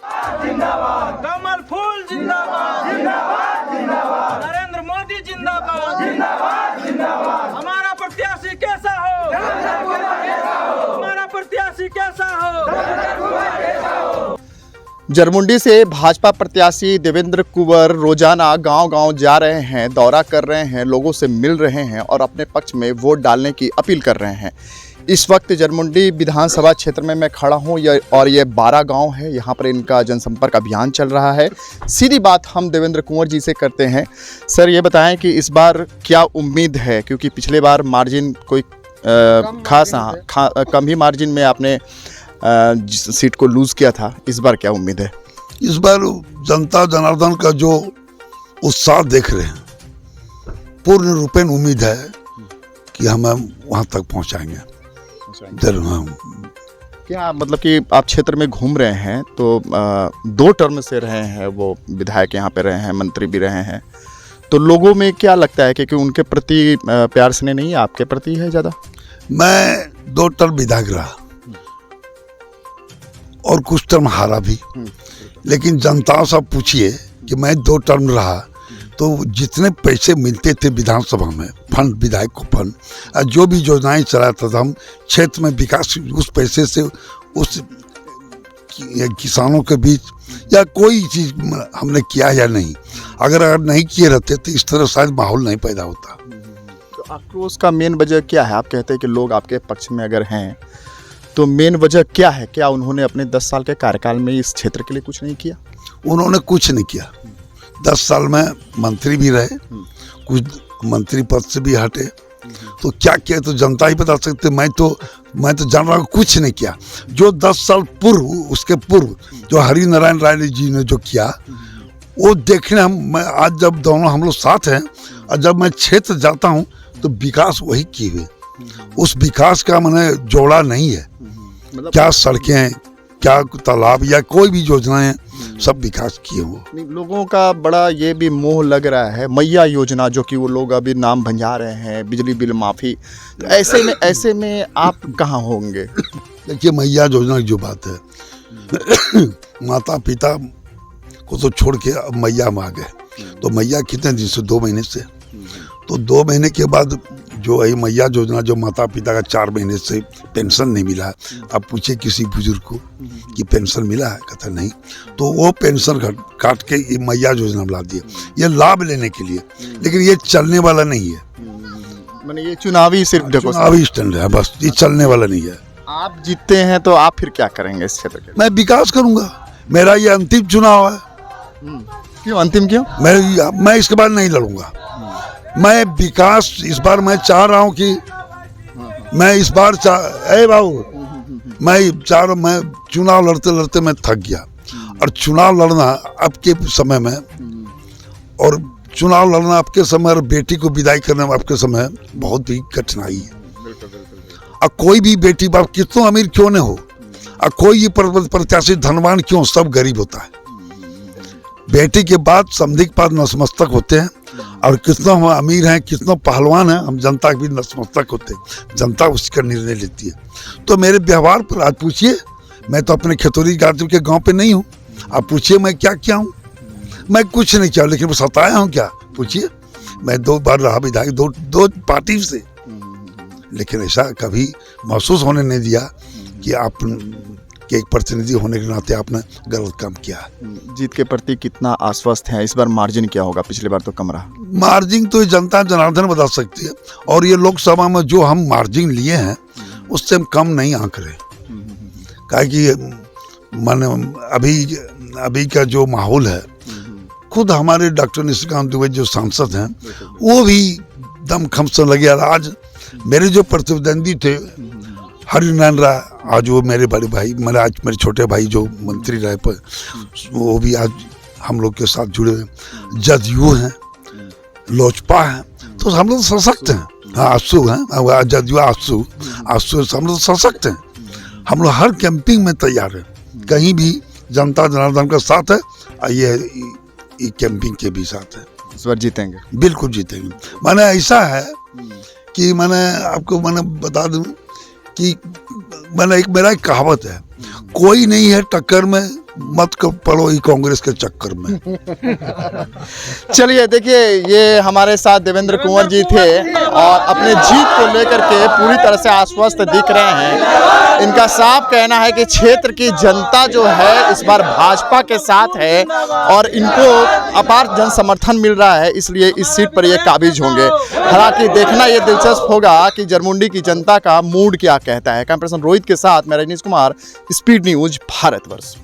जिंदाबाद, कमल फूल जिंदाबाद, जिंदाबाद, जिंदाबाद, नरेंद्र मोदी जिंदाबाद, जिंदाबाद, जिंदाबाद, हमारा प्रत्याशी कैसा हो, हमारा प्रत्याशी कैसा हो। जरमुंडी से भाजपा प्रत्याशी देवेंद्र कुंवर रोजाना गांव-गांव जा रहे हैं, दौरा कर रहे हैं, लोगों से मिल रहे हैं और अपने पक्ष में वोट डालने की अपील कर रहे हैं। इस वक्त जरमुंडी विधानसभा क्षेत्र में मैं खड़ा हूं और ये 12 गांव है। यहां पर इनका जनसंपर्क अभियान चल रहा है। सीधी बात हम देवेंद्र कुंवर जी से करते हैं। सर, ये बताएं कि इस बार क्या उम्मीद है, क्योंकि पिछले बार मार्जिन कोई खास कम ही मार्जिन में आपने सीट को लूज़ किया था। इस बार क्या उम्मीद है? इस बार जनता जनार्दन का जो उत्साह देख रहे हैं, पूर्ण रूपेण उम्मीद है कि हम वहाँ तक पहुँचाएंगे। क्या मतलब कि आप क्षेत्र में घूम रहे हैं तो 2 टर्म से रहे हैं, वो विधायक यहाँ पे रहे हैं, मंत्री भी रहे हैं, तो लोगों में क्या लगता है कि उनके प्रति प्यार स्नेह नहीं है, आपके प्रति है ज़्यादा? मैं 2 टर्म विधायक रहा और कुछ टर्म हारा भी, लेकिन जनता से पूछिए कि मैं 2 टर्म रहा तो जितने पैसे मिलते थे विधानसभा में फंड, विधायक को फंड, जो भी योजनाएं चलाता था, हम क्षेत्र में विकास उस पैसे से उस किसानों के बीच या कोई चीज़ हमने किया या नहीं। अगर नहीं किए रहते तो इस तरह शायद माहौल नहीं पैदा होता। तो आक्रोश का मेन वजह क्या है? आप कहते हैं कि लोग आपके पक्ष में अगर हैं तो मेन वजह क्या है? क्या उन्होंने अपने 10 साल के कार्यकाल में इस क्षेत्र के लिए कुछ नहीं किया? उन्होंने कुछ नहीं किया। 10 साल में मंत्री भी रहे, कुछ मंत्री पद से भी हटे, तो क्या किया तो जनता ही बता सकते। मैं तो जान रहा हूँ कुछ नहीं किया। जो 10 साल पूर्व, उसके पूर्व जो हरि नारायण राय जी ने जो किया, वो देखने मैं आज जब दोनों हम लोग साथ हैं और जब मैं क्षेत्र जाता हूँ तो विकास वही किए हुए, उस विकास का मैंने जोड़ा नहीं है। क्या सड़कें, क्या तालाब या कोई भी योजनाएं, सब विकास किए हो। लोगों का बड़ा ये भी मोह लग रहा है मैया योजना, जो कि वो लोग अभी नाम भंजा रहे हैं, बिजली बिल माफ़ी। तो ऐसे में आप कहाँ होंगे? देखिए, मैया योजना की जो बात है, माता पिता को तो छोड़ के अब मैया में आ गए। तो मैया कितने दिन से? 2 महीने से। तो 2 महीने के बाद जो है मैया योजना, जो माता पिता का 4 महीने से पेंशन नहीं मिला है, आप पूछे किसी बुजुर्ग को कि पेंशन मिला है, कहता नहीं, तो वो पेंशन काट के ये मैया योजना ला दिया, ये लाभ लेने के लिए, लेकिन ये चलने वाला नहीं है। मैंने ये चुनावी सिर्फ चुनावी स्टैंड है बस, ये चलने वाला नहीं है। आप जीतते हैं तो आप फिर क्या करेंगे इस क्षेत्र के? मैं विकास करूंगा। मेरा ये अंतिम चुनाव है। क्यों अंतिम क्यों? मैं इसके बाद नहीं लड़ूंगा। मैं विकास इस बार मैं चाह रहा हूं कि मैं इस बार मैं चुनाव लड़ते लड़ते मैं थक गया, और चुनाव लड़ना अब के समय में, और चुनाव लड़ना आपके समय और बेटी को विदाई करना आपके समय बहुत ही कठिनाई है। और कोई भी बेटी बाप कितना अमीर क्यों न हो, और कोई प्रत्याशी धनवान क्यों, सब गरीब होता है। बेटी के बाद समधी के पास नतमस्तक होते हैं, और कितना हम अमीर हैं, कितना पहलवान हैं, हम जनता के भी नतमस्तक होते हैं। जनता उसका निर्णय लेती है। तो मेरे व्यवहार पर आज पूछिए, मैं तो अपने खेतौरी गाजीपुर के गांव पे नहीं हूँ। आप पूछिए मैं क्या क्या हूँ? मैं कुछ नहीं किया, लेकिन सताया हूँ क्या? पूछिए। मैं 2 बार रहा विधायक, 2 पार्टी से, लेकिन ऐसा कभी महसूस होने नहीं दिया कि आप कि एक प्रतिनिधि होने के नाते आपने गलत काम किया। जीत के प्रति कितना आश्वस्त हैं? इस बार मार्जिन क्या होगा? पिछली बार तो कम रहा। मार्जिन तो जनता जनार्दन बता सकती है, और ये लोकसभा में जो हम मार्जिन लिए हैं उससे हम कम नहीं आंक रहे। क्या कि अभी का जो माहौल है, खुद हमारे डॉक्टर निशिकांत दुबे जो सांसद हैं, वो भी दम खम से लगे। आज मेरे जो प्रतिद्वंदी थे हरि नारायण राय, आज वो मेरे बड़े भाई, मेरे छोटे भाई जो मंत्री रहे पर, वो भी आज हम लोग के साथ जुड़े हुए। जदयू हैं, लोजपा हैं, तो हम लोग सशक्त हैं। हाँ, आंसू हैं, जदयू आंसू हम लोग सशक्त हैं। हम लोग हर कैंपिंग में तैयार हैं, कहीं भी जनता जनार्दन का साथ है, ये कैंपिंग के भी साथ है। इस बार जीतेंगे? बिल्कुल जीतेंगे। मैंने ऐसा है कि मैंने आपको बता दूं कि मेरा एक कहावत है, कोई नहीं है टक्कर में मत पड़ो ये कांग्रेस के चक्कर में। चलिए देखिए, ये हमारे साथ देवेंद्र कुंवर जी थे और अपने जीत को लेकर के पूरी तरह से आश्वस्त दिख रहे हैं। इनका साफ कहना है कि क्षेत्र की जनता जो है इस बार भाजपा के साथ है और इनको अपार जन समर्थन मिल रहा है, इसलिए इस सीट पर ये काबिज होंगे। हालांकि देखना ये दिलचस्प होगा कि जरमुंडी की जनता का मूड क्या कहता है। कैमरा पर्सन रोहित के साथ मैं रजनीश कुमार, स्पीड न्यूज, भारतवर्ष।